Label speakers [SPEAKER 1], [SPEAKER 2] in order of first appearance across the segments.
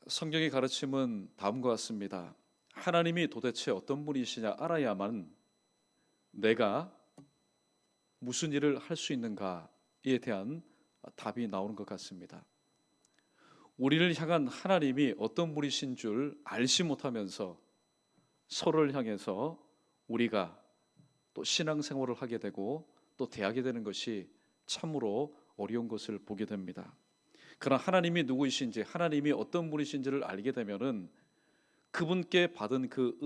[SPEAKER 1] 성경의 가르침은 다음과 같습니다. 하나님이 도대체 어떤 분이시냐 알아야만 내가 무슨 일을 할 수 있는가에 대한 답이 나오는 것 같습니다. 우리를 향한 하나님이 어떤 분이신 줄 알지 못하면서 서로를 향해서 우리가 또 신앙생활을 하게 되고 또 대하게 되는 것이 참으로 어려운 것을 보게 됩니다. 그러나 하나님이 누구이신지, 하나님이 어떤 분이신지를 알게 되면은 그분께 받은 그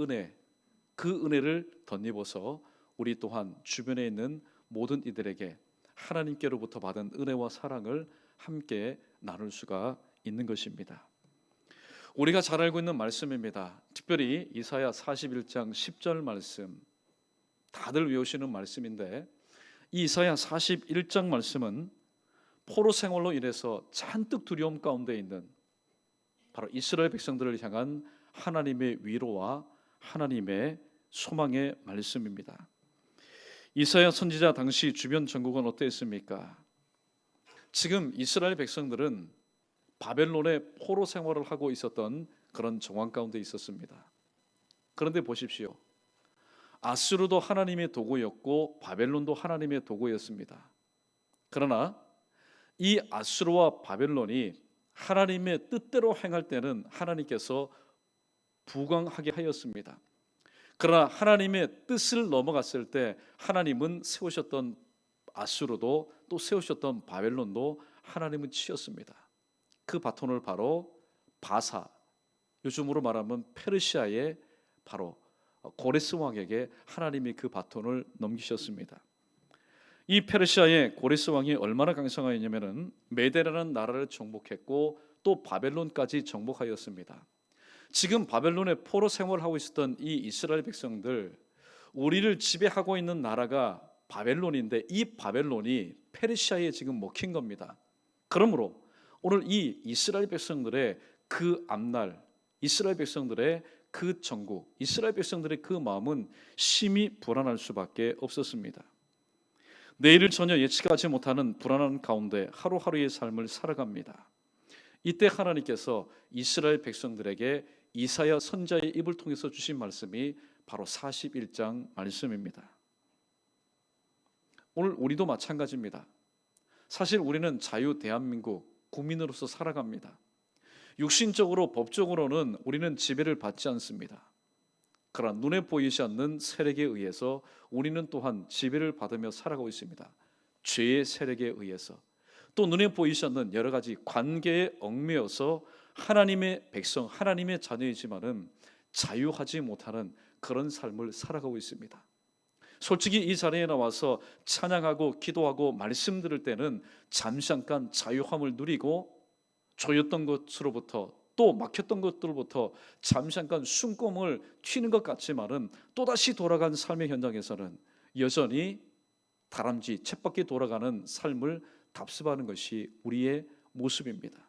[SPEAKER 1] 은혜를 덧입어서 우리 또한 주변에 있는 모든 이들에게 하나님께로부터 받은 은혜와 사랑을 함께 나눌 수가 있는 것입니다. 우리가 잘 알고 있는 말씀입니다. 특별히 이사야 41장 10절 말씀, 다들 외우시는 말씀인데, 이 이사야 41장 말씀은 포로 생활로 인해서 잔뜩 두려움 가운데 있는 바로 이스라엘 백성들을 향한 하나님의 위로와 하나님의 소망의 말씀입니다. 이사야 선지자 당시 주변 전국은 어땠습니까? 지금 이스라엘 백성들은 바벨론의 포로 생활을 하고 있었던 그런 정황 가운데 있었습니다. 그런데 보십시오. 아수르도 하나님의 도구였고 바벨론도 하나님의 도구였습니다. 그러나 이 아수르와 바벨론이 하나님의 뜻대로 행할 때는 하나님께서 부강하게 하였습니다. 그러나 하나님의 뜻을 넘어갔을 때 하나님은 세우셨던 아수르도 또 세우셨던 바벨론도 하나님은 치었습니다. 그 바톤을 바로 바사, 요즘으로 말하면 페르시아의 바로 고레스 왕에게 하나님이 그 바톤을 넘기셨습니다. 이 페르시아의 고레스 왕이 얼마나 강성하였냐면은 메데라는 나라를 정복했고 또 바벨론까지 정복하였습니다. 지금 바벨론의 포로 생활을 하고 있었던 이 이스라엘 백성들, 우리를 지배하고 있는 나라가 바벨론인데 이 바벨론이 페르시아에 지금 먹힌 겁니다. 그러므로 오늘 이 이스라엘 백성들의 그 앞날, 이스라엘 백성들의 그 전국, 이스라엘 백성들의 그 마음은 심히 불안할 수밖에 없었습니다. 내일을 전혀 예측하지 못하는 불안한 가운데 하루하루의 삶을 살아갑니다. 이때 하나님께서 이스라엘 백성들에게 이사야 선지자의 입을 통해서 주신 말씀이 바로 41장 말씀입니다. 오늘 우리도 마찬가지입니다. 사실 우리는 자유 대한민국 국민으로서 살아갑니다. 육신적으로 법적으로는 우리는 지배를 받지 않습니다. 그러나 눈에 보이지 않는 세력에 의해서 우리는 또한 지배를 받으며 살아가고 있습니다. 죄의 세력에 의해서 또 눈에 보이지 않는 여러 가지 관계에 얽매여서 하나님의 백성, 하나님의 자녀이지만은 자유하지 못하는 그런 삶을 살아가고 있습니다. 솔직히 이 자리에 나와서 찬양하고 기도하고 말씀 들을 때는 잠깐 자유함을 누리고 조였던 것으로부터 또 막혔던 것들로부터 잠깐 숨꿈을 튀는 것 같지만은 또다시 돌아간 삶의 현장에서는 여전히 다람쥐 쳇바퀴 돌아가는 삶을 답습하는 것이 우리의 모습입니다.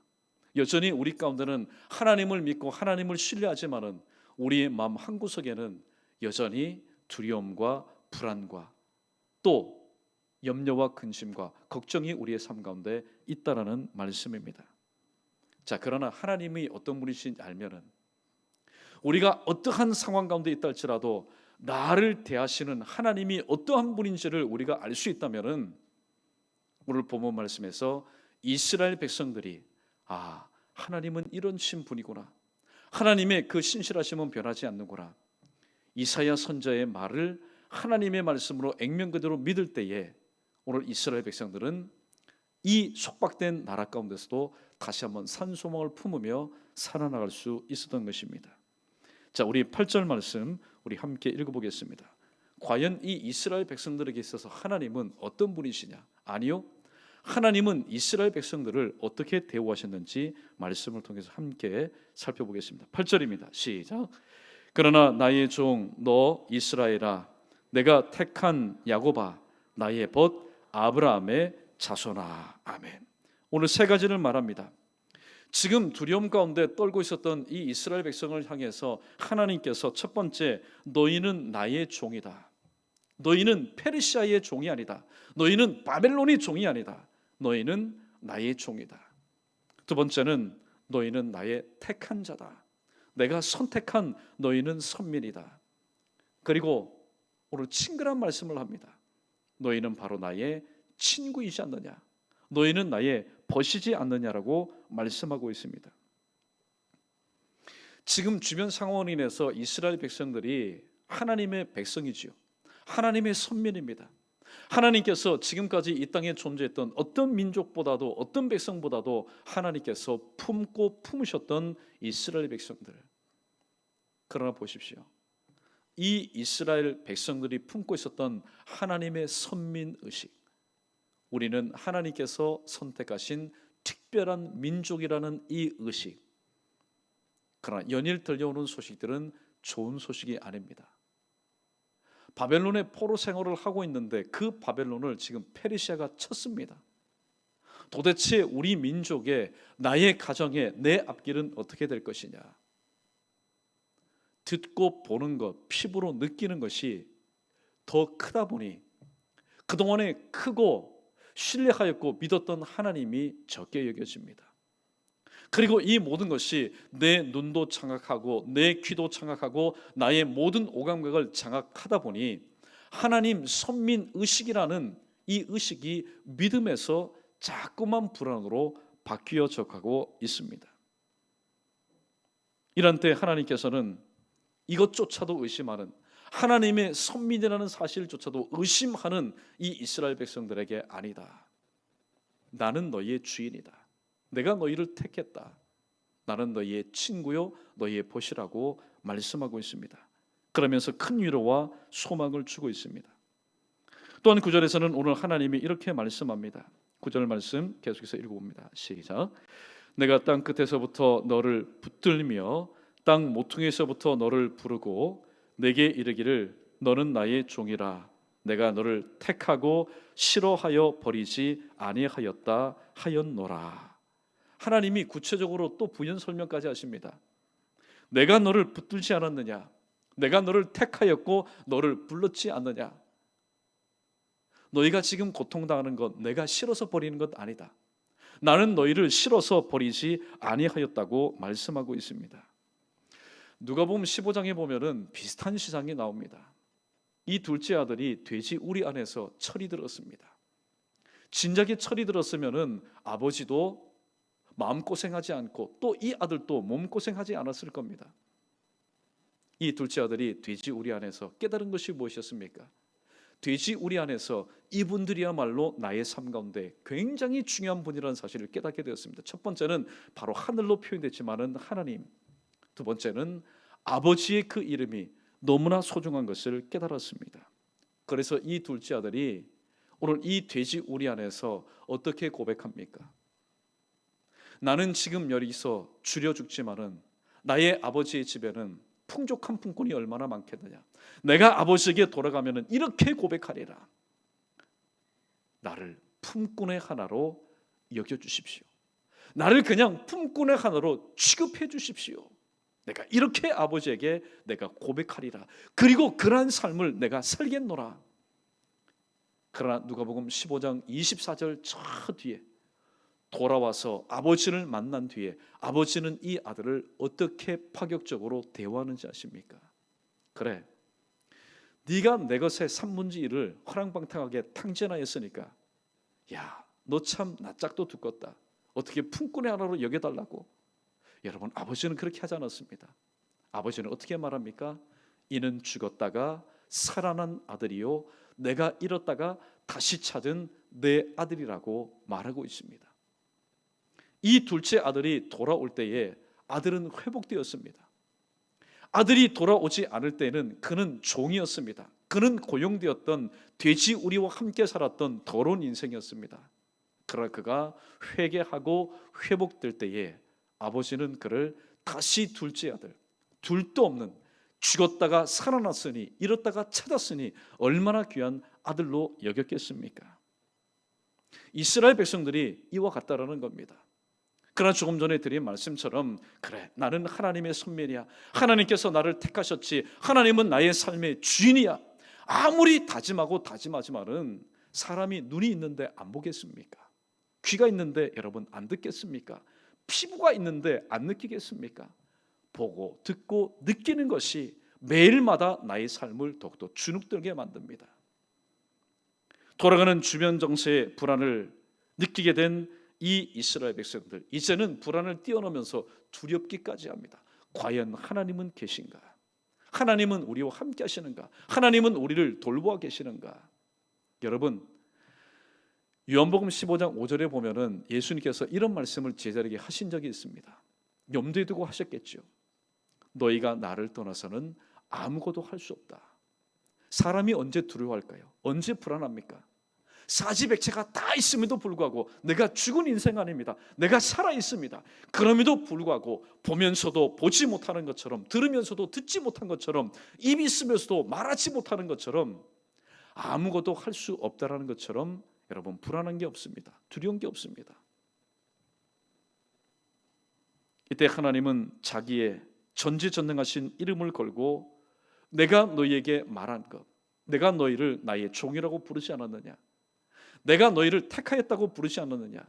[SPEAKER 1] 여전히 우리 가운데는 하나님을 믿고 하나님을 신뢰하지만은 우리의 마음 한구석에는 여전히 두려움과 불안과 또 염려와 근심과 걱정이 우리의 삶 가운데 있다라는 말씀입니다. 자, 그러나 하나님이 어떤 분이신지 알면은 우리가 어떠한 상황 가운데 있다 할지라도 나를 대하시는 하나님이 어떠한 분인지를 우리가 알 수 있다면은 오늘 본문 말씀에서 이스라엘 백성들이 하나님은 이런 분이구나, 하나님의 그 신실하심은 변하지 않는구나, 이사야 선지자의 말을 하나님의 말씀으로 액면 그대로 믿을 때에 오늘 이스라엘 백성들은 이 속박된 나라 가운데서도 다시 한번 산소망을 품으며 살아나갈 수 있었던 것입니다. 자, 우리 8절 말씀 우리 함께 읽어보겠습니다. 과연 이 이스라엘 백성들에게 있어서 하나님은 어떤 분이시냐? 아니요, 하나님은 이스라엘 백성들을 어떻게 대우하셨는지 말씀을 통해서 함께 살펴보겠습니다. 8절입니다. 시작. 그러나 나의 종 너 이스라엘아, 내가 택한 야곱아, 나의 벗 아브라함의 자손아. 아멘. 오늘 세 가지를 말합니다. 지금 두려움 가운데 떨고 있었던 이 이스라엘 백성을 향해서 하나님께서 첫 번째, 너희는 나의 종이다. 너희는 페르시아의 종이 아니다. 너희는 바벨론의 종이 아니다. 너희는 나의 종이다. 두 번째는 너희는 나의 택한 자다. 내가 선택한 너희는 선민이다. 그리고 오늘 친근한 말씀을 합니다. 너희는 바로 나의 친구이지 않느냐. 너희는 나의 벗이지 않느냐라고 말씀하고 있습니다. 지금 주변 상황으로 인해서 이스라엘 백성들이 하나님의 백성이지요. 하나님의 선민입니다. 하나님께서 지금까지 이 땅에 존재했던 어떤 민족보다도 어떤 백성보다도 하나님께서 품고 품으셨던 이스라엘 백성들. 그러나 보십시오. 이 이스라엘 백성들이 품고 있었던 하나님의 선민의식, 우리는 하나님께서 선택하신 특별한 민족이라는 이 의식, 그러나 연일 들려오는 소식들은 좋은 소식이 아닙니다. 바벨론의 포로 생활을 하고 있는데 그 바벨론을 지금 페르시아가 쳤습니다. 도대체 우리 민족의, 나의 가정의, 내 앞길은 어떻게 될 것이냐. 듣고 보는 것, 피부로 느끼는 것이 더 크다 보니 그동안에 크고 신뢰하였고 믿었던 하나님이 적게 여겨집니다. 그리고 이 모든 것이 내 눈도 장악하고 내 귀도 장악하고 나의 모든 오감각을 장악하다 보니 하나님 선민 의식이라는 이 의식이 믿음에서 자꾸만 불안으로 바뀌어져 가고 있습니다. 이런 때 하나님께서는 이것조차도 의심하는, 하나님의 선민이라는 사실조차도 의심하는 이 이스라엘 백성들에게 아니다. 나는 너희의 주인이다. 내가 너희를 택했다. 나는 너희의 친구요 너희의 벗이라고 말씀하고 있습니다. 그러면서 큰 위로와 소망을 주고 있습니다. 또한 9절에서는 오늘 하나님이 이렇게 말씀합니다. 9절 말씀 계속해서 읽어봅니다. 시작. 내가 땅 끝에서부터 너를 붙들며 땅 모퉁이에서부터 너를 부르고 내게 이르기를 너는 나의 종이라. 내가 너를 택하고 싫어하여 버리지 아니하였다 하였노라. 하나님이 구체적으로 또 부연 설명까지 하십니다. 내가 너를 붙들지 않았느냐? 내가 너를 택하였고 너를 불렀지 않느냐? 너희가 지금 고통당하는 것 내가 싫어서 버리는 것 아니다. 나는 너희를 싫어서 버리지 아니하였다고 말씀하고 있습니다. 누가복음 15장에 보면은 비슷한 시상이 나옵니다. 이 둘째 아들이 돼지 우리 안에서 철이 들었습니다. 진작에 철이 들었으면은 아버지도 마음고생하지 않고 또 이 아들도 몸고생하지 않았을 겁니다. 이 둘째 아들이 돼지 우리 안에서 깨달은 것이 무엇이었습니까? 돼지 우리 안에서 이분들이야말로 나의 삶 가운데 굉장히 중요한 분이라는 사실을 깨닫게 되었습니다. 첫 번째는 바로 하늘로 표현됐지만은 하나님, 두 번째는 아버지의 그 이름이 너무나 소중한 것을 깨달았습니다. 그래서 이 둘째 아들이 오늘 이 돼지 우리 안에서 어떻게 고백합니까? 나는 지금 여기서 줄여 죽지만은 나의 아버지의 집에는 풍족한 품꾼이 얼마나 많겠느냐. 내가 아버지에게 돌아가면은 이렇게 고백하리라. 나를 품꾼의 하나로 여겨주십시오. 나를 그냥 품꾼의 하나로 취급해 주십시오. 내가 이렇게 아버지에게 내가 고백하리라. 그리고 그러한 삶을 내가 살겠노라. 그러나 누가복음 15장 24절 저 뒤에 돌아와서 아버지를 만난 뒤에 아버지는 이 아들을 어떻게 파격적으로 대우하는지 아십니까? 그래, 네가 내 것의 3분의 1을 허랑방탕하게 탕진하였으니까 야, 너 참 낯짝도 두껍다. 어떻게 품꾼의 하나로 여겨달라고. 여러분, 아버지는 그렇게 하지 않았습니다. 아버지는 어떻게 말합니까? 이는 죽었다가 살아난 아들이요 내가 잃었다가 다시 찾은 내 아들이라고 말하고 있습니다. 이 둘째 아들이 돌아올 때에 아들은 회복되었습니다. 아들이 돌아오지 않을 때는 그는 종이었습니다. 그는 고용되었던 돼지 우리와 함께 살았던 더러운 인생이었습니다. 그러나 그가 회개하고 회복될 때에 아버지는 그를 다시 둘째 아들, 둘도 없는 죽었다가 살아났으니 잃었다가 찾았으니 얼마나 귀한 아들로 여겼겠습니까? 이스라엘 백성들이 이와 같다라는 겁니다. 그러나 조금 전에 드린 말씀처럼 그래, 나는 하나님의 선민이야. 하나님께서 나를 택하셨지. 하나님은 나의 삶의 주인이야. 아무리 다짐하고 다짐하지만은 사람이 눈이 있는데 안 보겠습니까? 귀가 있는데 여러분 안 듣겠습니까? 피부가 있는데 안 느끼겠습니까? 보고 듣고 느끼는 것이 매일마다 나의 삶을 더욱더 주눅들게 만듭니다. 돌아가는 주변 정세의 불안을 느끼게 된 이 이스라엘 백성들, 이제는 불안을 뛰어넘으면서 두렵기까지 합니다. 과연 하나님은 계신가? 하나님은 우리와 함께 하시는가? 하나님은 우리를 돌보아 계시는가? 여러분, 요한복음 15장 5절에 보면은 예수님께서 이런 말씀을 제자에게 하신 적이 있습니다. 염두에 두고 하셨겠죠. 너희가 나를 떠나서는 아무것도 할 수 없다. 사람이 언제 두려워할까요? 언제 불안합니까? 사지백체가 다 있음에도 불구하고 내가 죽은 인생 아닙니다. 내가 살아 있습니다. 그럼에도 불구하고 보면서도 보지 못하는 것처럼, 들으면서도 듣지 못한 것처럼, 입이 있으면서도 말하지 못하는 것처럼, 아무것도 할 수 없다라는 것처럼 여러분, 불안한 게 없습니다. 두려운 게 없습니다. 이때 하나님은 자기의 전지전능하신 이름을 걸고 내가 너희에게 말한 것, 내가 너희를 나의 종이라고 부르지 않았느냐? 내가 너희를 택하였다고 부르지 않았느냐?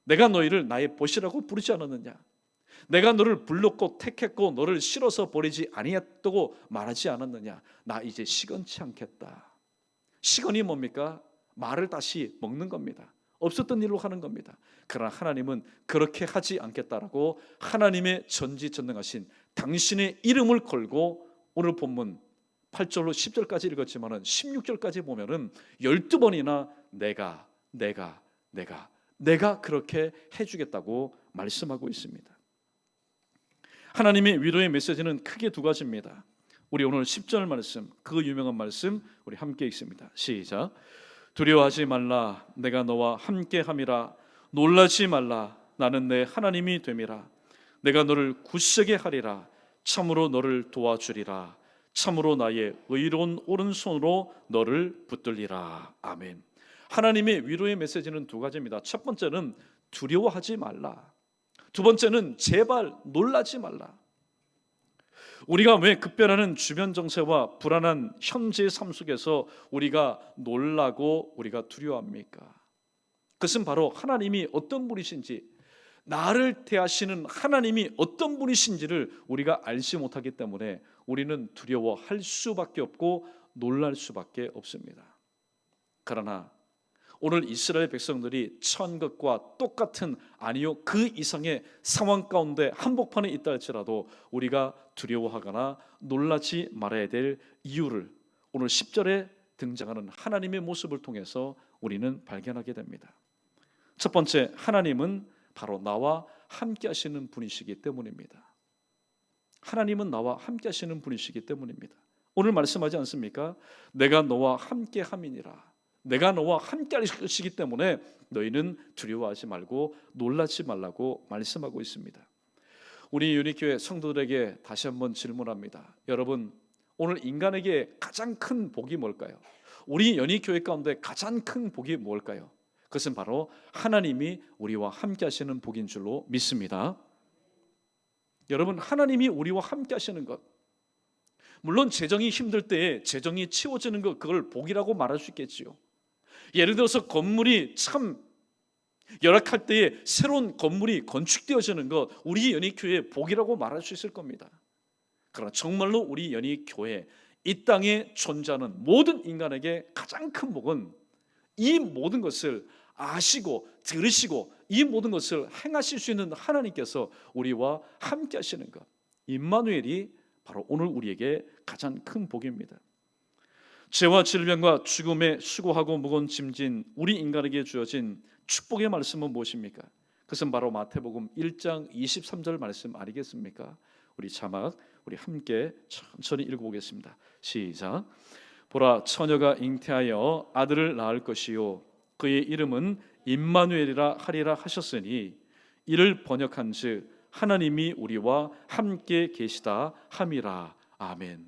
[SPEAKER 1] 내가 너희를 나의 벗이라고 부르지 않았느냐? 내가 너를 불렀고 택했고 너를 실어서 버리지 아니했다고 말하지 않았느냐? 나 이제 시건치 않겠다. 시건이 뭡니까? 말을 다시 먹는 겁니다. 없었던 일로 하는 겁니다. 그러나 하나님은 그렇게 하지 않겠다라고 하나님의 전지전능하신 당신의 이름을 걸고 오늘 본문 8절로 10절까지 읽었지만은 16절까지 보면은 12번이나 내가 그렇게 해주겠다고 말씀하고 있습니다. 하나님의 위로의 메시지는 크게 두 가지입니다. 우리 오늘 10절 말씀, 그 유명한 말씀 우리 함께 읽습니다. 시작. 두려워하지 말라, 내가 너와 함께함이라. 놀라지 말라, 나는 내 하나님이 됨이라. 내가 너를 굳세게 하리라. 참으로 너를 도와주리라. 참으로 나의 의로운 오른손으로 너를 붙들리라. 아멘. 하나님의 위로의 메시지는 두 가지입니다. 첫 번째는 두려워하지 말라. 두 번째는 제발 놀라지 말라. 우리가 왜 급변하는 주변 정세와 불안한 현재의 삶 속에서 우리가 놀라고 우리가 두려워합니까? 그것은 바로 하나님이 어떤 분이신지, 나를 대하시는 하나님이 어떤 분이신지를 우리가 알지 못하기 때문에 우리는 두려워할 수밖에 없고 놀랄 수밖에 없습니다. 그러나 오늘 이스라엘 백성들이 처한 것과 똑같은, 아니요 그 이상의 상황 가운데 한복판에 있다 할지라도 우리가 두려워하거나 놀라지 말아야 될 이유를 오늘 10절에 등장하는 하나님의 모습을 통해서 우리는 발견하게 됩니다. 첫 번째, 하나님은 바로 나와 함께 하시는 분이시기 때문입니다. 하나님은 나와 함께 하시는 분이시기 때문입니다. 오늘 말씀하지 않습니까? 내가 너와 함께 함이니라. 내가 너와 함께 하시기 때문에 너희는 두려워하지 말고 놀라지 말라고 말씀하고 있습니다. 우리 유니교회 성도들에게 다시 한번 질문합니다. 여러분, 오늘 인간에게 가장 큰 복이 뭘까요? 우리 연희교회 가운데 가장 큰 복이 뭘까요? 그것은 바로 하나님이 우리와 함께 하시는 복인 줄로 믿습니다. 여러분, 하나님이 우리와 함께 하시는 것, 물론 재정이 힘들 때에 재정이 치워지는 것, 그걸 복이라고 말할 수 있겠지요. 예를 들어서 건물이 참 열악할 때에 새로운 건물이 건축되어지는 것, 우리 연희교회의 복이라고 말할 수 있을 겁니다. 그러나 정말로 우리 연희교회, 이 땅에 존재하는 모든 인간에게 가장 큰 복은 이 모든 것을 아시고 들으시고 이 모든 것을 행하실 수 있는 하나님께서 우리와 함께 하시는 것, 임마누엘이 바로 오늘 우리에게 가장 큰 복입니다. 죄와 질병과 죽음에 수고하고 무거운 짐진 우리 인간에게 주어진 축복의 말씀은 무엇입니까? 그것은 바로 마태복음 1장 23절 말씀 아니겠습니까? 우리 자막 우리 함께 천천히 읽어보겠습니다. 시작. 보라, 처녀가 잉태하여 아들을 낳을 것이요 그의 이름은 임마누엘이라 하리라 하셨으니 이를 번역한즉 하나님이 우리와 함께 계시다 함이라. 아멘.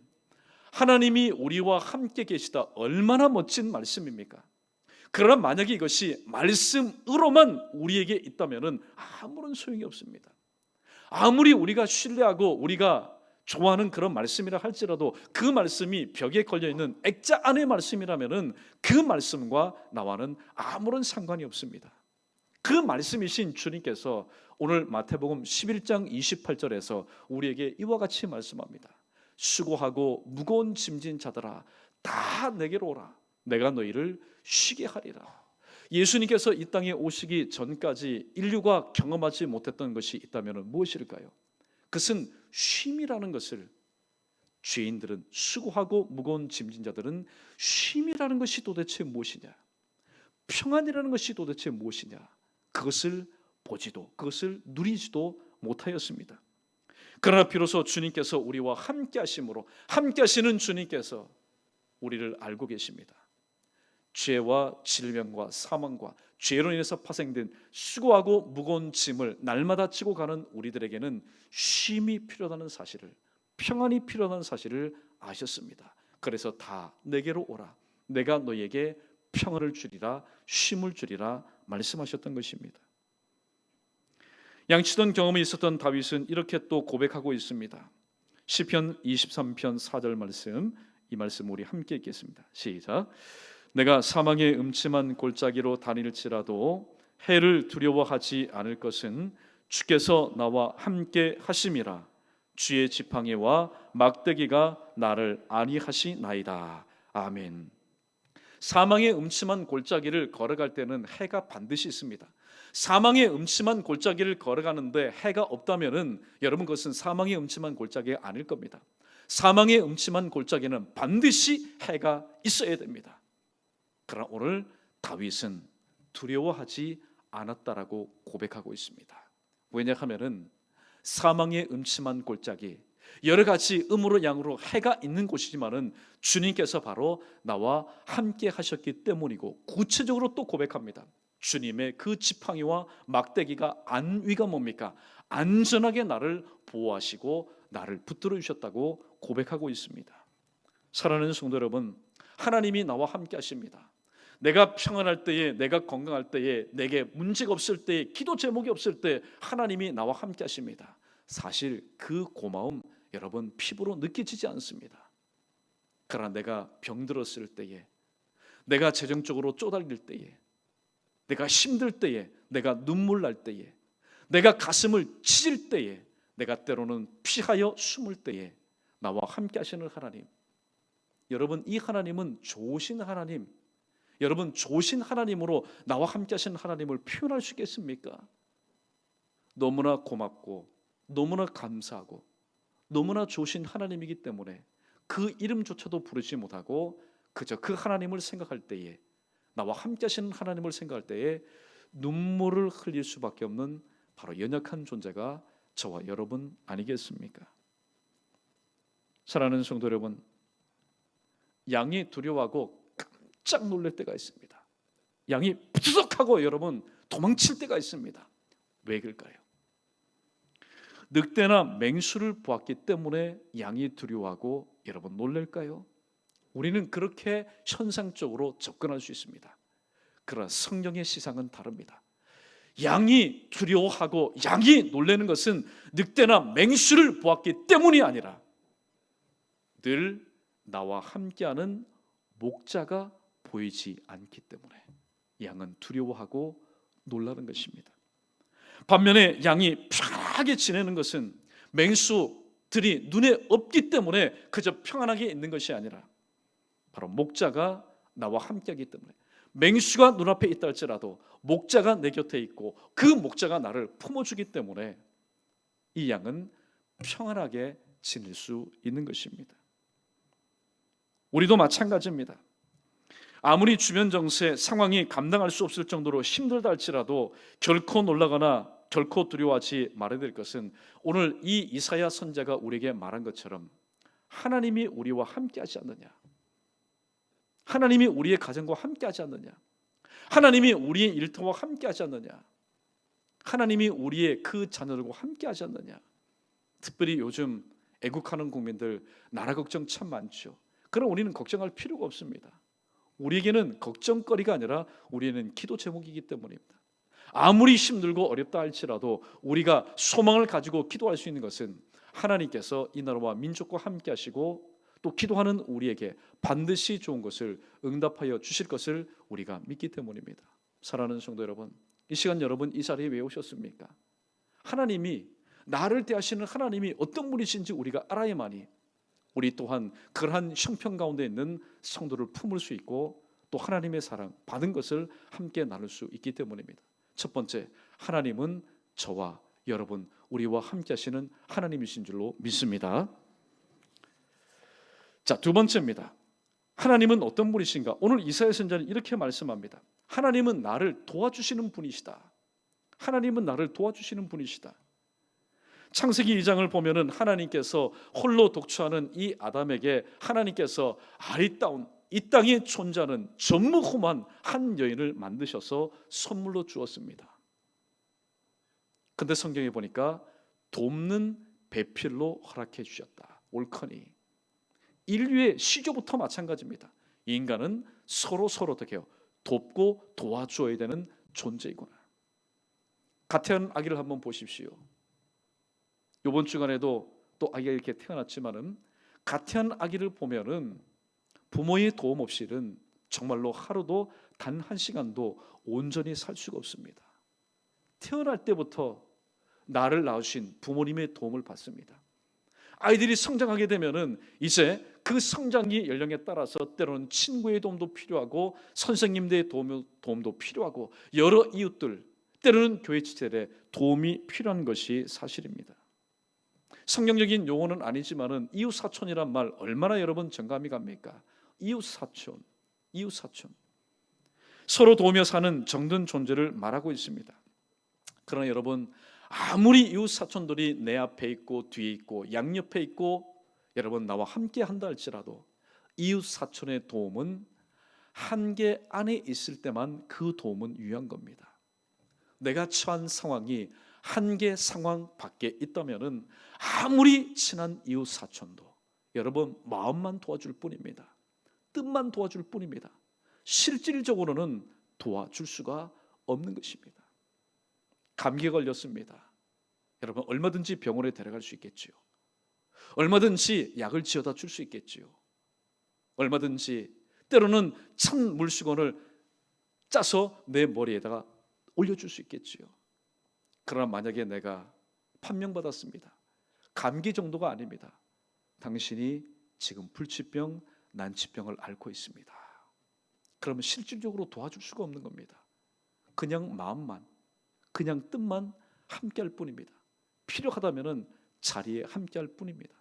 [SPEAKER 1] 하나님이 우리와 함께 계시다, 얼마나 멋진 말씀입니까? 그러나 만약에 이것이 말씀으로만 우리에게 있다면 아무런 소용이 없습니다. 아무리 우리가 신뢰하고 우리가 좋아하는 그런 말씀이라 할지라도 그 말씀이 벽에 걸려있는 액자 안의 말씀이라면 그 말씀과 나와는 아무런 상관이 없습니다. 그 말씀이신 주님께서 오늘 마태복음 11장 28절에서 우리에게 이와 같이 말씀합니다. 수고하고 무거운 짐진 자들아 다 내게로 오라. 내가 너희를 쉬게 하리라. 예수님께서 이 땅에 오시기 전까지 인류가 경험하지 못했던 것이 있다면 무엇일까요? 그것은 쉼이라는 것을, 죄인들은, 수고하고 무거운 짐진 자들은 쉼이라는 것이 도대체 무엇이냐, 평안이라는 것이 도대체 무엇이냐, 그것을 보지도 그것을 누리지도 못하였습니다. 그러나 비로소 주님께서 우리와 함께 하심으로, 함께 하시는 주님께서 우리를 알고 계십니다. 죄와 질병과 사망과 죄로 인해서 파생된 수고하고 무거운 짐을 날마다 지고 가는 우리들에게는 쉼이 필요하다는 사실을, 평안이 필요하다는 사실을 아셨습니다. 그래서 다 내게로 오라. 내가 너희에게 평안을 주리라, 쉼을 주리라 말씀하셨던 것입니다. 양치던 경험이 있었던 다윗은 이렇게 또 고백하고 있습니다. 시편 23편 4절 말씀, 이 말씀 우리 함께 읽겠습니다. 시작. 내가 사망의 음침한 골짜기로 다닐지라도 해를 두려워하지 않을 것은 주께서 나와 함께 하심이라. 주의 지팡이와 막대기가 나를 안위하시나이다. 아멘. 사망의 음침한 골짜기를 걸어갈 때는 해가 반드시 있습니다. 사망의 음침한 골짜기를 걸어가는데 해가 없다면은 여러분 그것은 사망의 음침한 골짜기가 아닐 겁니다. 사망의 음침한 골짜기는 반드시 해가 있어야 됩니다. 그러나 오늘 다윗은 두려워하지 않았다라고 고백하고 있습니다. 왜냐하면은 사망의 음침한 골짜기, 여러 가지 음으로 양으로 해가 있는 곳이지만은 주님께서 바로 나와 함께 하셨기 때문이고, 구체적으로 또 고백합니다. 주님의 그 지팡이와 막대기가 안위가 뭡니까? 안전하게 나를 보호하시고 나를 붙들어 주셨다고 고백하고 있습니다. 사랑하는 성도 여러분, 하나님이 나와 함께 하십니다. 내가 평안할 때에, 내가 건강할 때에, 내게 문제가 없을 때에, 기도 제목이 없을 때 하나님이 나와 함께 하십니다. 사실 그 고마움 여러분 피부로 느껴지지 않습니다. 그러나 내가 병들었을 때에, 내가 재정적으로 쪼달릴 때에, 내가 힘들 때에, 내가 눈물 날 때에, 내가 가슴을 찢을 때에, 내가 때로는 피하여 숨을 때에 나와 함께 하시는 하나님, 여러분 이 하나님은 좋으신 하나님, 여러분 좋으신 하나님으로 나와 함께 하시는 하나님을 표현할 수 있겠습니까? 너무나 고맙고 너무나 감사하고 너무나 좋으신 하나님이기 때문에 그 이름조차도 부르지 못하고 그저 그 하나님을 생각할 때에, 나와 함께 하시는 하나님을 생각할 때에 눈물을 흘릴 수밖에 없는 바로 연약한 존재가 저와 여러분 아니겠습니까? 사랑하는 성도 여러분, 양이 두려워하고 깜짝 놀랄 때가 있습니다. 양이 부스럭하고 여러분 도망칠 때가 있습니다. 왜 그럴까요? 늑대나 맹수를 보았기 때문에 양이 두려워하고 여러분 놀랄까요? 우리는 그렇게 현상적으로 접근할 수 있습니다. 그러나 성령의 시상은 다릅니다. 양이 두려워하고 양이 놀라는 것은 늑대나 맹수를 보았기 때문이 아니라 늘 나와 함께하는 목자가 보이지 않기 때문에 양은 두려워하고 놀라는 것입니다. 반면에 양이 편하게 지내는 것은 맹수들이 눈에 없기 때문에 그저 평안하게 있는 것이 아니라 바로 목자가 나와 함께하기 때문에, 맹수가 눈앞에 있다 할지라도 목자가 내 곁에 있고 그 목자가 나를 품어주기 때문에 이 양은 평안하게 지낼 수 있는 것입니다. 우리도 마찬가지입니다. 아무리 주변 정세 상황이 감당할 수 없을 정도로 힘들다 할지라도 결코 놀라거나 결코 두려워하지 말아야 될 것은 오늘 이 이사야 선지자가 우리에게 말한 것처럼 하나님이 우리와 함께하지 않느냐, 하나님이 우리의 가정과 함께하지 않느냐, 하나님이 우리의 일터와 함께하지 않느냐, 하나님이 우리의 그 자녀들과 함께하지 않느냐. 특별히 요즘 애국하는 국민들 나라 걱정 참 많죠. 그럼 우리는 걱정할 필요가 없습니다. 우리에게는 걱정거리가 아니라 우리는 기도 제목이기 때문입니다. 아무리 힘들고 어렵다 할지라도 우리가 소망을 가지고 기도할 수 있는 것은 하나님께서 이 나라와 민족과 함께 하시고 또 기도하는 우리에게 반드시 좋은 것을 응답하여 주실 것을 우리가 믿기 때문입니다. 사랑하는 성도 여러분, 이 시간 여러분 이 자리에 왜 오셨습니까? 하나님이, 나를 대하시는 하나님이 어떤 분이신지 우리가 알아야만이 우리 또한 그러한 형편 가운데 있는 성도를 품을 수 있고 또 하나님의 사랑 받은 것을 함께 나눌 수 있기 때문입니다. 첫 번째, 하나님은 저와 여러분, 우리와 함께 하시는 하나님이신 줄로 믿습니다. 자, 두 번째입니다. 하나님은 어떤 분이신가? 오늘 이사야 선지자는 이렇게 말씀합니다. 하나님은 나를 도와주시는 분이시다. 하나님은 나를 도와주시는 분이시다. 창세기 2장을 보면은 하나님께서 홀로 독처하는 이 아담에게 하나님께서 아리따운 이 땅에 존재하는 전무후무한 한 여인을 만드셔서 선물로 주었습니다. 근데 성경에 보니까 돕는 배필로 허락해 주셨다. 옳거니 인류의 시조부터 마찬가지입니다. 인간은 서로 어떻게 해요? 돕고 도와줘야 되는 존재이구나. 가태한 아기를 한번 보십시오. 이번 주간에도 또 아기가 이렇게 태어났지만은 가태한 아기를 보면은 부모의 도움 없이는 정말로 하루도 단 한 시간도 온전히 살 수가 없습니다. 태어날 때부터 나를 낳으신 부모님의 도움을 받습니다. 아이들이 성장하게 되면은 이제 그 성장기 연령에 따라서 때로는 친구의 도움도 필요하고 선생님들의 도움도 필요하고 여러 이웃들, 때로는 교회 지체들의 도움이 필요한 것이 사실입니다. 성경적인 용어는 아니지만은 이웃 사촌이란 말 얼마나 여러분 정감이 갑니까? 이웃 사촌. 서로 도우며 사는 정든 존재를 말하고 있습니다. 그러나 여러분, 아무리 이웃 사촌들이 내 앞에 있고 뒤에 있고 양옆에 있고 여러분 나와 함께 한다 할지라도 이웃 사촌의 도움은 한계 안에 있을 때만 그 도움은 유효한 겁니다. 내가 처한 상황이 한계 상황 밖에 있다면은 아무리 친한 이웃 사촌도 여러분 마음만 도와줄 뿐입니다. 뜻만 도와줄 뿐입니다. 실질적으로는 도와줄 수가 없는 것입니다. 감기에 걸렸습니다. 여러분 얼마든지 병원에 데려갈 수 있겠지요. 얼마든지 약을 지어다 줄 수 있겠지요. 얼마든지 때로는 찬 물수건을 짜서 내 머리에다가 올려줄 수 있겠지요. 그러나 만약에 내가 판명받았습니다. 감기 정도가 아닙니다. 당신이 지금 불치병, 난치병을 앓고 있습니다. 그러면 실질적으로 도와줄 수가 없는 겁니다. 그냥 마음만, 그냥 뜻만 함께할 뿐입니다. 필요하다면 자리에 함께할 뿐입니다.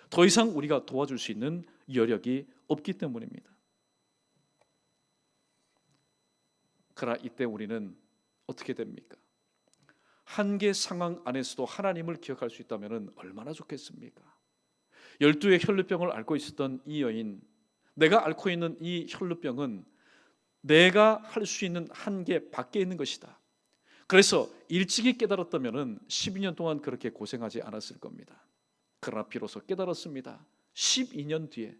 [SPEAKER 1] 더 이상 우리가 도와줄 수 있는 여력이 없기 때문입니다. 그러나 이때 우리는 어떻게 됩니까? 한계 상황 안에서도 하나님을 기억할 수 있다면 얼마나 좋겠습니까? 12의 혈루병을 앓고 있었던 이 여인, 내가 앓고 있는 이 혈루병은 내가 할 수 있는 한계 밖에 있는 것이다. 그래서 일찍이 깨달았다면 12년 동안 그렇게 고생하지 않았을 겁니다. 그러나 비로소 깨달았습니다. 12년 뒤에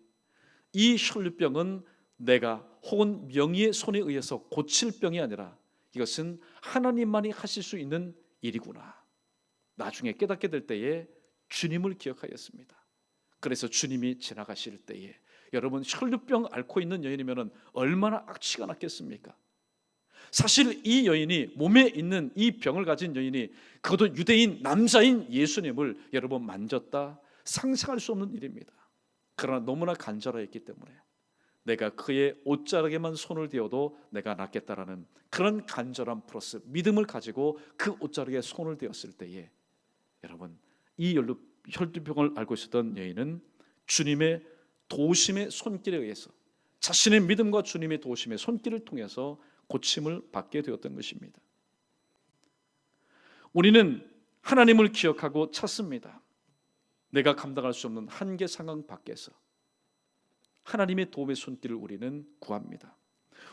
[SPEAKER 1] 이 혈루병은 내가 혹은 명의의 손에 의해서 고칠 병이 아니라 이것은 하나님만이 하실 수 있는 일이구나. 나중에 깨닫게 될 때에 주님을 기억하였습니다. 그래서 주님이 지나가실 때에 여러분 혈루병 앓고 있는 여인이면 얼마나 악취가 났겠습니까? 사실 이 여인이 몸에 있는 이 병을 가진 여인이 그것도 유대인 남자인 예수님을 여러분 만졌다 상상할 수 없는 일입니다. 그러나 너무나 간절하였기 때문에 내가 그의 옷자락에만 손을 대어도 내가 낫겠다라는 그런 간절함 플러스 믿음을 가지고 그 옷자락에 손을 대었을 때에 여러분 이 혈루병을 앓고 있었던 여인은 주님의 도우심의 손길에 의해서 자신의 믿음과 주님의 도우심의 손길을 통해서 고침을 받게 되었던 것입니다. 우리는 하나님을 기억하고 찾습니다. 내가 감당할 수 없는 한계 상황 밖에서 하나님의 도움의 손길을 우리는 구합니다.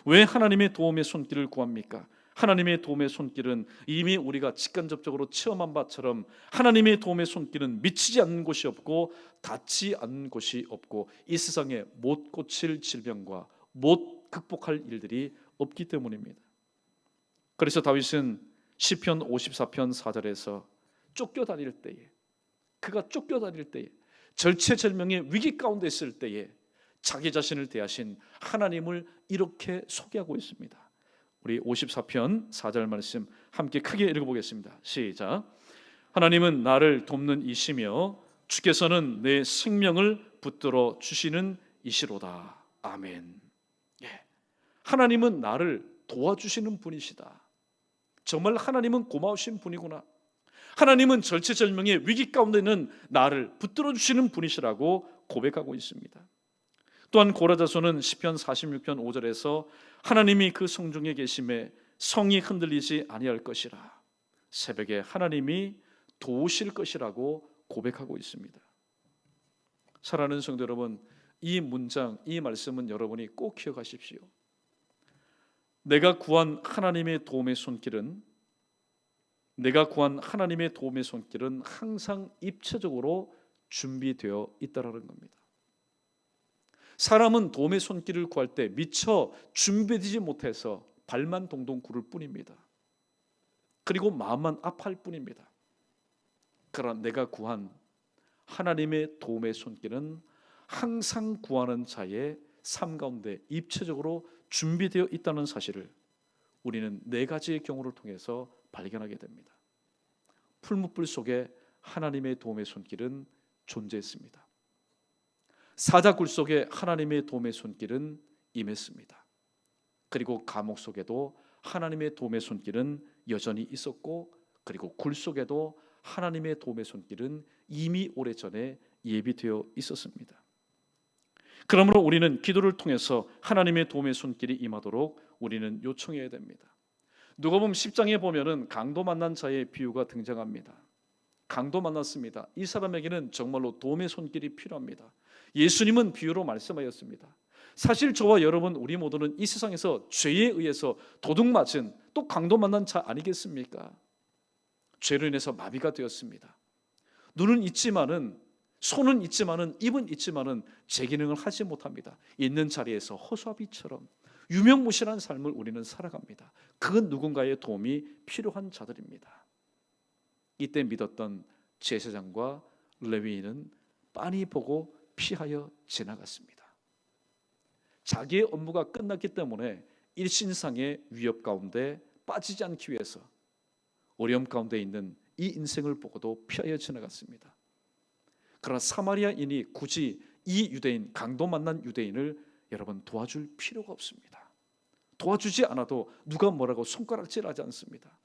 [SPEAKER 1] 왜 하나님의 도움의 손길을 구합니까? 하나님의 도움의 손길은 이미 우리가 직간접적으로 체험한 바처럼 하나님의 도움의 손길은 미치지 않는 곳이 없고 닿지 않는 곳이 없고 이 세상에 못 고칠 질병과 못 극복할 일들이 없기 때문입니다. 그래서 다윗은 시편 54편 4절에서 쫓겨다닐 때에 그가 쫓겨다닐 때에 절체절명의 위기 가운데 있을 때에 자기 자신을 대하신 하나님을 이렇게 소개하고 있습니다. 우리 54편 4절 말씀 함께 크게 읽어보겠습니다. 시작. 하나님은 나를 돕는 이시며 주께서는 내 생명을 붙들어 주시는 이시로다. 아멘. 예. 하나님은 나를 도와주시는 분이시다. 정말 하나님은 고마우신 분이구나. 하나님은 절체절명의 위기 가운데는 나를 붙들어 주시는 분이시라고 고백하고 있습니다. 또한 고라자서는 시편 46편 5절에서 하나님이 그 성중에 계심에 성이 흔들리지 아니할 것이라. 새벽에 하나님이 도우실 것이라고 고백하고 있습니다. 사랑하는 성도 여러분, 이 문장, 이 말씀은 여러분이 꼭 기억하십시오. 내가 구한 하나님의 도움의 손길은 항상 입체적으로 준비되어 있다라는 겁니다. 사람은 도움의 손길을 구할 때 미처 준비되지 못해서 발만 동동 구를 뿐입니다. 그리고 마음만 아파할 뿐입니다. 그러나 내가 구한 하나님의 도움의 손길은 항상 구하는 자의 삶 가운데 입체적으로 준비되어 있다는 사실을 우리는 네 가지의 경우를 통해서 발견하게 됩니다. 풀무불 속에 하나님의 도움의 손길은 존재했습니다. 사자굴 속에 하나님의 도움의 손길은 임했습니다. 그리고 감옥 속에도 하나님의 도움의 손길은 여전히 있었고, 그리고 굴 속에도 하나님의 도움의 손길은 이미 오래전에 예비되어 있었습니다. 그러므로 우리는 기도를 통해서 하나님의 도움의 손길이 임하도록 우리는 요청해야 됩니다. 누가복음 10장에 보면은 강도 만난 자의 비유가 등장합니다. 강도 만났습니다. 이 사람에게는 정말로 도움의 손길이 필요합니다. 예수님은 비유로 말씀하였습니다. 사실 저와 여러분, 우리 모두는 이 세상에서 죄에 의해서 도둑맞은 또 강도 만난 자 아니겠습니까? 죄로 인해서 마비가 되었습니다. 눈은 있지만은, 손은 있지만은, 입은 있지만은 제 기능을 하지 못합니다. 있는 자리에서 호수아비처럼 유명무실한 삶을 우리는 살아갑니다. 그 누군가의 도움이 필요한 자들입니다. 이때 믿었던 제사장과 레위인은 빤히 보고 피하여 지나갔습니다. 자기의 업무가 끝났기 때문에 일신상의 위협 가운데 빠지지 않기 위해서 어려움 가운데 있는 이 인생을 보고도 피하여 지나갔습니다. 그러나 사마리아인이 굳이 이 유대인, 강도 만난 유대인을 여러분 도와줄 필요가 없습니다. 도와주지 않아도 누가 뭐라고 손가락질하지 않습니다.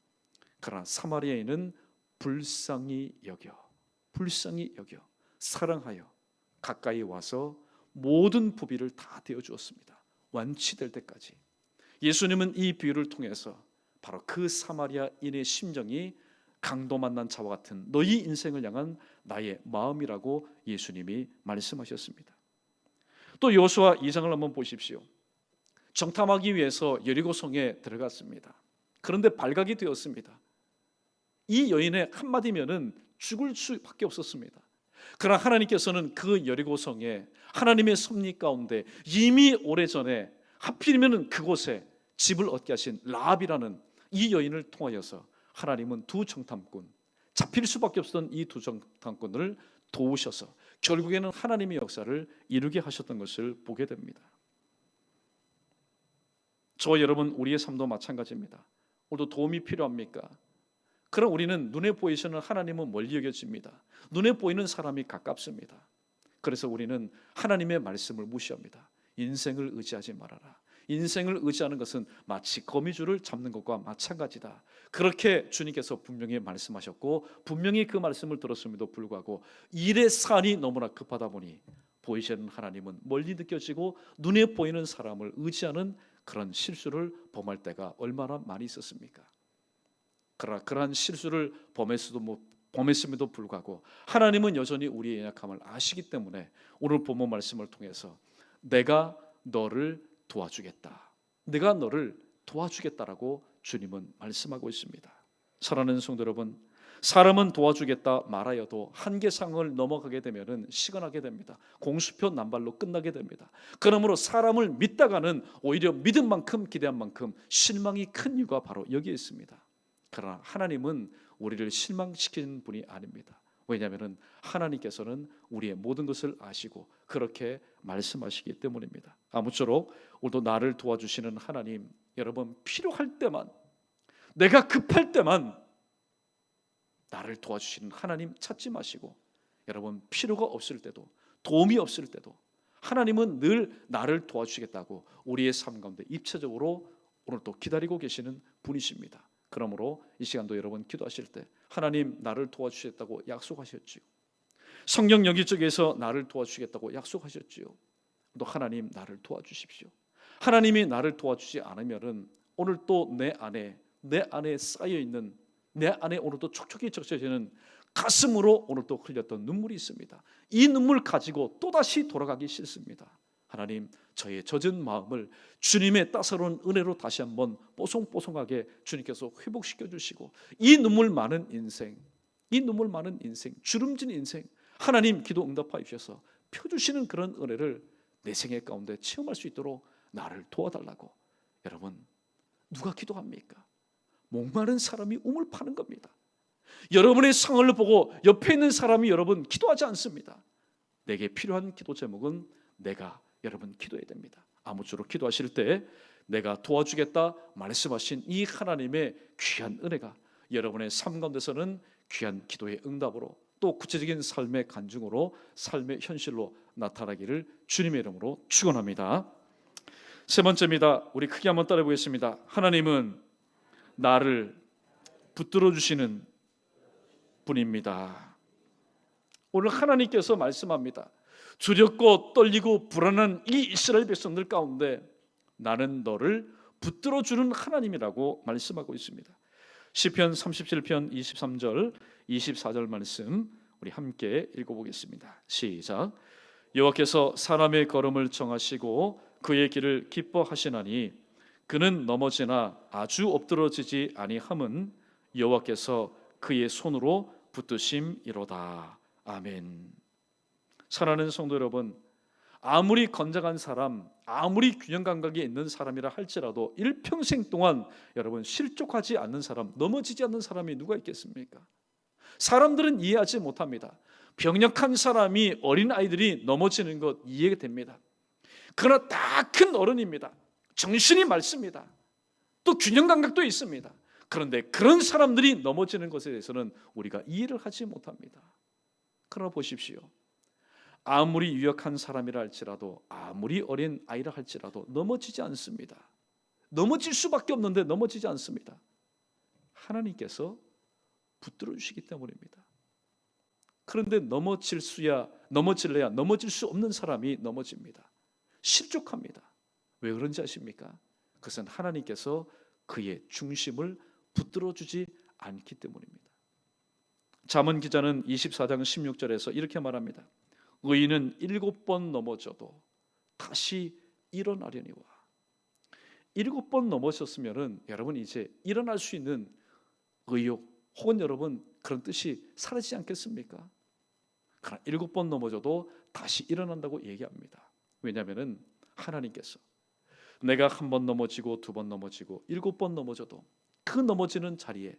[SPEAKER 1] 그러나 사마리아인은 불쌍히 여겨 사랑하여 가까이 와서 모든 부비를 다 되어 주었습니다. 완치될 때까지. 예수님은 이 비유를 통해서 바로 그 사마리아인의 심정이 강도 만난 자와 같은 너희 인생을 향한 나의 마음이라고 예수님이 말씀하셨습니다. 또 여호수아 2장을 한번 보십시오. 정탐하기 위해서 여리고성에 들어갔습니다. 그런데 발각이 되었습니다. 이 여인의 한마디면은 죽을 수밖에 없었습니다. 그러나 하나님께서는 그 여리고성에 하나님의 섭리 가운데 이미 오래전에 하필이면 그곳에 집을 얻게 하신 라합이라는 이 여인을 통하여서 하나님은 두 정탐꾼, 잡힐 수밖에 없었던 이 두 정탐꾼을 도우셔서 결국에는 하나님의 역사를 이루게 하셨던 것을 보게 됩니다. 저와 여러분, 우리의 삶도 마찬가지입니다. 오늘도 도움이 필요합니까? 그럼 우리는 눈에 보이시는 하나님은 멀리 여겨집니다. 눈에 보이는 사람이 가깝습니다. 그래서 우리는 하나님의 말씀을 무시합니다. 인생을 의지하지 말아라. 인생을 의지하는 것은 마치 거미줄을 잡는 것과 마찬가지다. 그렇게 주님께서 분명히 말씀하셨고, 분명히 그 말씀을 들었음에도 불구하고 일의 산이 너무나 급하다 보니 보이시는 하나님은 멀리 느껴지고 눈에 보이는 사람을 의지하는 그런 실수를 범할 때가 얼마나 많이 있었습니까? 그러나 그러한 실수를 범했음에도 불구하고 하나님은 여전히 우리의 연약함을 아시기 때문에 오늘 본문 말씀을 통해서 내가 너를 도와주겠다, 내가 너를 도와주겠다라고 주님은 말씀하고 있습니다. 사랑하는 성도 여러분, 사람은 도와주겠다 말하여도 한계상을 넘어가게 되면은 시건하게 됩니다. 공수표 남발로 끝나게 됩니다. 그러므로 사람을 믿다가는 오히려 믿은 만큼 기대한 만큼 실망이 큰 이유가 바로 여기에 있습니다. 그러나 하나님은 우리를 실망시키는 분이 아닙니다. 왜냐하면 하나님께서는 우리의 모든 것을 아시고 그렇게 말씀하시기 때문입니다. 아무쪼록 오늘도 나를 도와주시는 하나님, 여러분 필요할 때만, 내가 급할 때만 나를 도와주시는 하나님 찾지 마시고, 여러분 필요가 없을 때도, 도움이 없을 때도 하나님은 늘 나를 도와주시겠다고 우리의 삶 가운데 입체적으로 오늘 또 기다리고 계시는 분이십니다. 그러므로 이 시간도 여러분 기도하실 때 하나님 나를 도와주시겠다고 약속하셨지요. 성령 영역 쪽에서 나를 도와주시겠다고 약속하셨지요. 또 하나님 나를 도와주십시오. 하나님이 나를 도와주지 않으면은 오늘 또 내 안에 쌓여 있는, 내 안에 오늘 또 촉촉히 적셔지는 가슴으로 오늘 또 흘렸던 눈물이 있습니다. 이 눈물 가지고 또다시 돌아가기 싫습니다. 하나님, 저의 젖은 마음을 주님의 따사로운 은혜로 다시 한번 뽀송뽀송하게 주님께서 회복시켜 주시고, 이 눈물 많은 인생, 주름진 인생, 하나님 기도 응답하여 주셔서 펴주시는 그런 은혜를 내 생애 가운데 체험할 수 있도록 나를 도와달라고. 여러분, 누가 기도합니까? 목마른 사람이 우물 파는 겁니다. 여러분의 상황을 보고 옆에 있는 사람이 여러분 기도하지 않습니다. 내게 필요한 기도 제목은 내가 여러분 기도해야 됩니다. 아무쪼록 기도하실 때 내가 도와주겠다 말씀하신 이 하나님의 귀한 은혜가 여러분의 삶 가운데서는 귀한 기도의 응답으로, 또 구체적인 삶의 간증으로, 삶의 현실로 나타나기를 주님의 이름으로 축원합니다. 세 번째입니다. 우리 크게 한번 따라 보겠습니다. 하나님은 나를 붙들어 주시는 분입니다. 오늘 하나님께서 말씀합니다. 두렵고 떨리고 불안한 이 이스라엘 백성들 가운데 나는 너를 붙들어 주는 하나님이라고 말씀하고 있습니다. 시편 37편 23절 24절 말씀 우리 함께 읽어보겠습니다. 시작. 여호와께서 사람의 걸음을 정하시고 그의 길을 기뻐하시나니 그는 넘어지나 아주 엎드러지지 아니함은 여호와께서 그의 손으로 붙드심이로다. 아멘. 사랑하는 성도 여러분, 아무리 건장한 사람, 아무리 균형 감각이 있는 사람이라 할지라도 일평생 동안 여러분 실족하지 않는 사람, 넘어지지 않는 사람이 누가 있겠습니까? 사람들은 이해하지 못합니다. 병력한 사람이, 어린 아이들이 넘어지는 것 이해가 됩니다. 그러나 다 큰 어른입니다. 정신이 맑습니다. 또 균형 감각도 있습니다. 그런데 그런 사람들이 넘어지는 것에 대해서는 우리가 이해를 하지 못합니다. 그러나 보십시오. 아무리 유력한 사람이라 할지라도, 아무리 어린 아이라 할지라도 넘어지지 않습니다. 넘어질 수밖에 없는데 넘어지지 않습니다. 하나님께서 붙들어 주시기 때문입니다. 그런데 넘어질래야 넘어질 수 없는 사람이 넘어집니다. 실족합니다. 왜 그런지 아십니까? 그것은 하나님께서 그의 중심을 붙들어 주지 않기 때문입니다. 잠언 기자는 24장 16절에서 이렇게 말합니다. 의인은 7번 넘어져도 다시 일어나려니와. 7번 넘어졌으면은 여러분 이제 일어날 수 있는 의욕 혹은 여러분 그런 뜻이 사라지지 않겠습니까? 그러나 7번 넘어져도 다시 일어난다고 얘기합니다. 왜냐하면은 하나님께서 내가 한 번 넘어지고 2번 넘어지고 7번 넘어져도 그 넘어지는 자리에,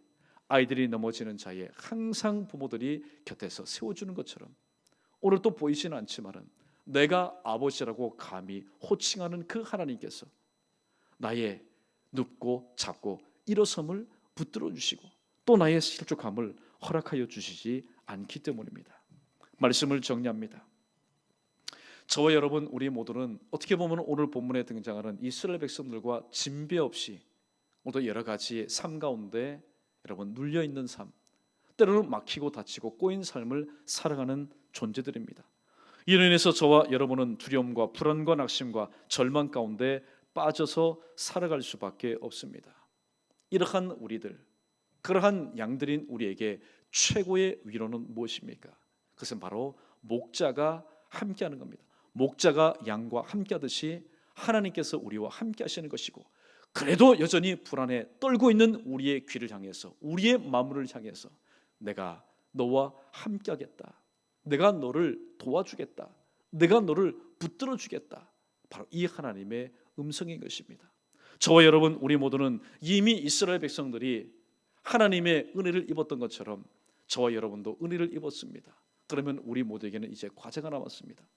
[SPEAKER 1] 아이들이 넘어지는 자리에 항상 부모들이 곁에서 세워주는 것처럼 오늘 또 보이지는 않지만은 내가 아버지라고 감히 호칭하는 그 하나님께서 나의 눕고 잡고 일어섬을 붙들어 주시고 또 나의 실족함을 허락하여 주시지 않기 때문입니다. 말씀을 정리합니다. 저와 여러분 우리 모두는 어떻게 보면 오늘 본문에 등장하는 이스라엘 백성들과 진배 없이 모두 여러 가지 삶 가운데 여러분 눌려 있는 삶, 때로는 막히고 다치고 꼬인 삶을 살아가는 존재들입니다. 이로 인해서 저와 여러분은 두려움과 불안과 낙심과 절망 가운데 빠져서 살아갈 수밖에 없습니다. 이러한 우리들, 그러한 양들인 우리에게 최고의 위로는 무엇입니까? 그것은 바로 목자가 함께하는 겁니다. 목자가 양과 함께하듯이 하나님께서 우리와 함께하시는 것이고, 그래도 여전히 불안에 떨고 있는 우리의 귀를 향해서, 우리의 마음을 향해서 내가 너와 함께하겠다, 내가 너를 도와주겠다, 내가 너를 붙들어 주겠다, 바로 이 하나님의 음성인 것입니다. 저와 여러분 우리 모두는 이미 이스라엘 백성들이 하나님의 은혜를 입었던 것처럼 저와 여러분도 은혜를 입었습니다. 그러면 우리 모두에게는 이제 과제가 남았습니다.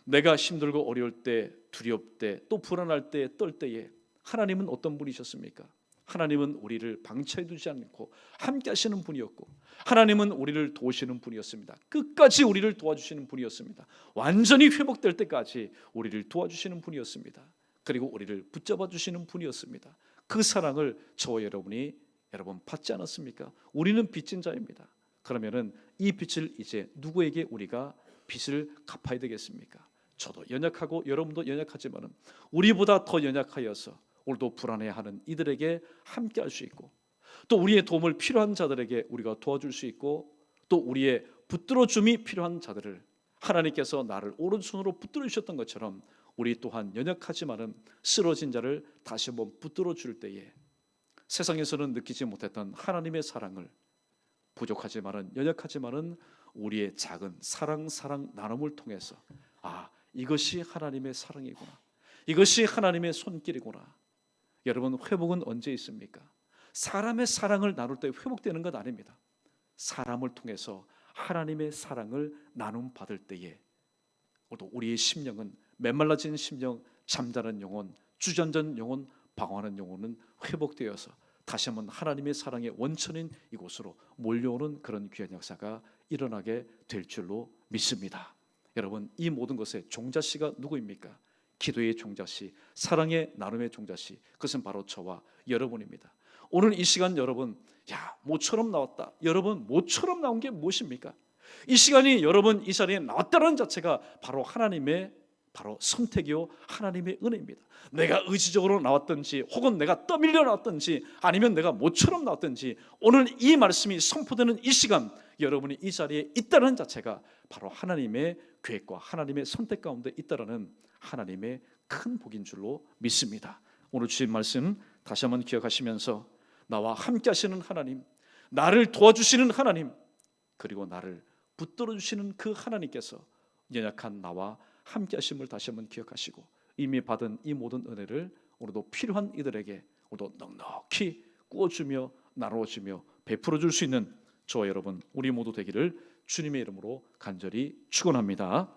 [SPEAKER 1] 내가 힘들고 어려울 때, 두렵 때, 또 불안할 때, 떨 때에 하나님은 어떤 분이셨습니까? 하나님은 우리를 방치해 두지 않고 함께 하시는 분이었고, 하나님은 우리를 도우시는 분이었습니다. 끝까지 우리를 도와주시는 분이었습니다. 완전히 회복될 때까지 우리를 도와주시는 분이었습니다. 그리고 우리를 붙잡아 주시는 분이었습니다. 그 사랑을 저와 여러분이 받지 않았습니까? 우리는 빚진 자입니다. 그러면은 이 빚을 이제 누구에게 우리가 빚을 갚아야 되겠습니까? 저도 연약하고 여러분도 연약하지만은 우리보다 더 연약하여서 오늘도 불안해하는 이들에게 함께 할 수 있고, 또 우리의 도움을 필요한 자들에게 우리가 도와줄 수 있고, 또 우리의 붙들어줌이 필요한 자들을 하나님께서 나를 오른손으로 붙들어 주셨던 것처럼 우리 또한 연약하지만은 쓰러진 자를 다시 한번 붙들어 줄 때에 세상에서는 느끼지 못했던 하나님의 사랑을, 부족하지만은 연약하지만은 우리의 작은 사랑 나눔을 통해서 이것이 하나님의 사랑이구나, 이것이 하나님의 손길이구나. 여러분, 회복은 언제 있습니까? 사람의 사랑을 나눌 때 회복되는 것 아닙니다. 사람을 통해서 하나님의 사랑을 나눔 받을 때에 우리의 심령은, 메말라진 심령, 잠자는 영혼, 주전전 영혼, 방황하는 영혼은 회복되어서 다시 한번 하나님의 사랑의 원천인 이곳으로 몰려오는 그런 귀한 역사가 일어나게 될 줄로 믿습니다. 여러분, 이 모든 것의 종자씨가 누구입니까? 기도의 종자씨, 사랑의 나눔의 종자씨, 그것은 바로 저와 여러분입니다. 오늘 이 시간 여러분, 모처럼 나왔다. 여러분, 모처럼 나온 게 무엇입니까? 이 시간이 여러분 이 자리에 나왔다는 자체가 바로 하나님의 선택이요, 하나님의 은혜입니다. 내가 의지적으로 나왔든지, 혹은 내가 떠밀려 나왔든지, 아니면 내가 모처럼 나왔든지, 오늘 이 말씀이 선포되는 이 시간 여러분이 이 자리에 있다는 자체가 바로 하나님의 계획과 하나님의 선택 가운데 있다는 하나님의 큰 복인 줄로 믿습니다. 오늘 주신 말씀 다시 한번 기억하시면서 나와 함께 하시는 하나님, 나를 도와주시는 하나님, 그리고 나를 붙들어 주시는 그 하나님께서 연약한 나와 함께 하심을 다시 한번 기억하시고, 이미 받은 이 모든 은혜를 오늘도 필요한 이들에게 오늘도 넉넉히 구워주며 나누어주며 베풀어 줄 수 있는 저와 여러분 우리 모두 되기를 주님의 이름으로 간절히 축원합니다.